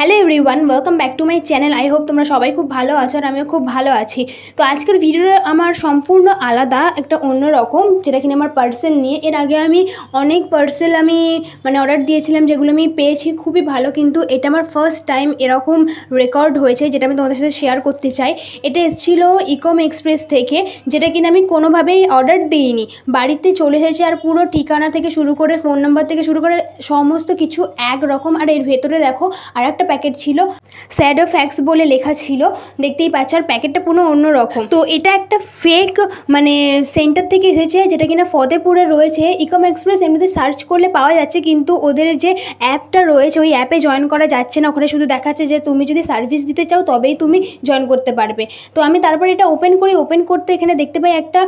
Hello everyone, welcome back to my channel. I hope তোমরা সবাই খুব ভালো আছো আর আমিও খুব ভালো আছি। তো আজকের ভিডিওটা আমার সম্পূর্ণ আলাদা, একটা অন্য রকম, যেটা কিনা আমার পার্সেল নিয়ে। এর আগে আমি অনেক পার্সেল অর্ডার দিয়েছিলাম, যেগুলো আমি পেয়েছি খুবই ভালো, কিন্তু এটা আমার ফার্স্ট টাইম এরকম রেকর্ড হয়েছে, যেটা আমি তোমাদের সাথে শেয়ার করতে চাই। এটা এসেছিলো ইকম এক্সপ্রেস থেকে, যেটা কিনা আমি কোনোভাবেই অর্ডার দিইনি, বাড়িতে চলে এসেছে। আর পুরো ঠিকানা থেকে শুরু করে, ফোন নাম্বার থেকে শুরু করে সমস্ত কিছু একরকম। আর এর ভেতরে দেখো আর একটা প্যাকেট ছিল, স্যাডো ফ্যাক্স বলে লেখা ছিল, দেখতেই পাচ্ছ। আর প্যাকেটটা পুরো অন্যরকম। তো এটা একটা ফেক সেন্টার থেকে এসেছে, যেটা কিনা ফতেপুরে রয়েছে। ইকম এক্সপ্রেস এমনিতে সার্চ করলে পাওয়া যাচ্ছে, কিন্তু ওদের যে অ্যাপটা রয়েছে ওই অ্যাপে জয়েন করা যাচ্ছে না। ওখানে শুধু দেখাচ্ছে যে তুমি যদি সার্ভিস দিতে চাও তবেই তুমি জয়েন করতে পারবে। তো আমি তারপর এটা ওপেন করতে এখানে দেখতে পাই একটা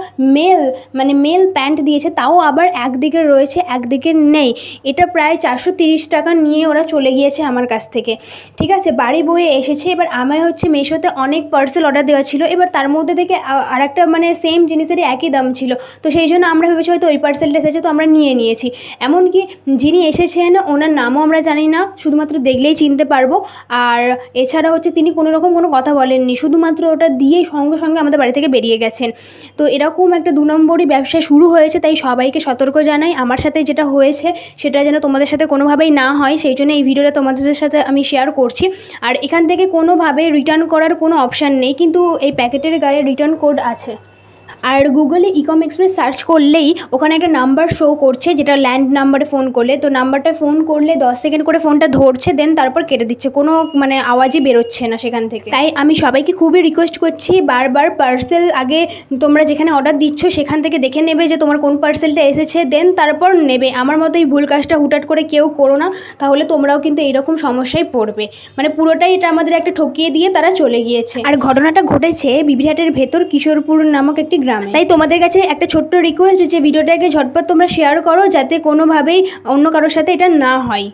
মেল প্যান্ট দিয়েছে, তাও আবার একদিকে রয়েছে একদিকে নেই। এটা প্রায় 430 টাকা নিয়ে ওরা চলে গিয়েছে আমার কাছ থেকে। ঠিক আছে, বাড়ি বয়ে এসেছে। এবার আমার মিশোতে অনেক পার্সেল অর্ডার দেওয়া ছিল, এবার তার মধ্যে থেকে আর একটা সেম জিনিসেরই একই দাম ছিল। তো সেই জন্য আমরা ভেবেছি হয়তো ওই পার্সেলটা এসেছে, তো আমরা নিয়ে নিয়েছি। এমনকি যিনি এসেছেন ওনার নামও আমরা জানি না, শুধুমাত্র দেখলেই চিনতে পারবো। আর এছাড়া তিনি কোনো কথা বলেননি, শুধুমাত্র ওটা দিয়েই সঙ্গে সঙ্গে আমাদের বাড়ি থেকে বেরিয়ে গেছেন। তো এরকম একটা 2 নম্বরই ব্যবসা শুরু হয়েছে, তাই সবাইকে সতর্ক জানাই। আমার সাথে যেটা হয়েছে সেটা যেন তোমাদের সাথে কোনোভাবেই না হয়, সেই জন্য এই ভিডিওটা তোমাদের সাথে আমি শেয়ার করছি। আর এখান থেকে কোনোভাবে রিটার্ন করার কোনো অপশান নেই, কিন্তু এই প্যাকেটের গায়ে রিটার্ন কোড আছে। আর গুগলে ইকম এক্সপ্রেস সার্চ করলেই ওখানে একটা নাম্বার শো করছে, যেটা ল্যান্ড নাম্বারে ফোন করলে। তো নাম্বারটা ফোন করলে 10 সেকেন্ড করে ফোনটা ধরছে, দেন তারপর কেটে দিচ্ছে, কোনো আওয়াজই বেরোচ্ছে না সেখান থেকে। তাই আমি সবাইকে খুবই রিকোয়েস্ট করছি, বারবার পার্সেল আগে তোমরা যেখানে অর্ডার দিচ্ছ সেখান থেকে দেখে নেবে যে তোমার কোন পার্সেলটা এসেছে, দেন তারপর নেবে। আমার মতো এই ভুল কাজটা হুটহাট করে কেউ করো না, তাহলে তোমরাও কিন্তু এইরকম সমস্যায় পড়বে। পুরোটাই এটা আমাদের একটা ঠকিয়ে দিয়ে তারা চলে গিয়েছে। আর ঘটনাটা ঘটেছে বিবিরহাটের ভেতর কিশোরপুর নামক একটি গ্রামে। তাই তোমাদের কাছে একটা ছোট্ট রিকোয়েস্ট যে ভিডিওটাকে ঝটপট তোমরা শেয়ার করো, যাতে কোনোভাবেই অন্য কারোর সাথে এটা না হয়।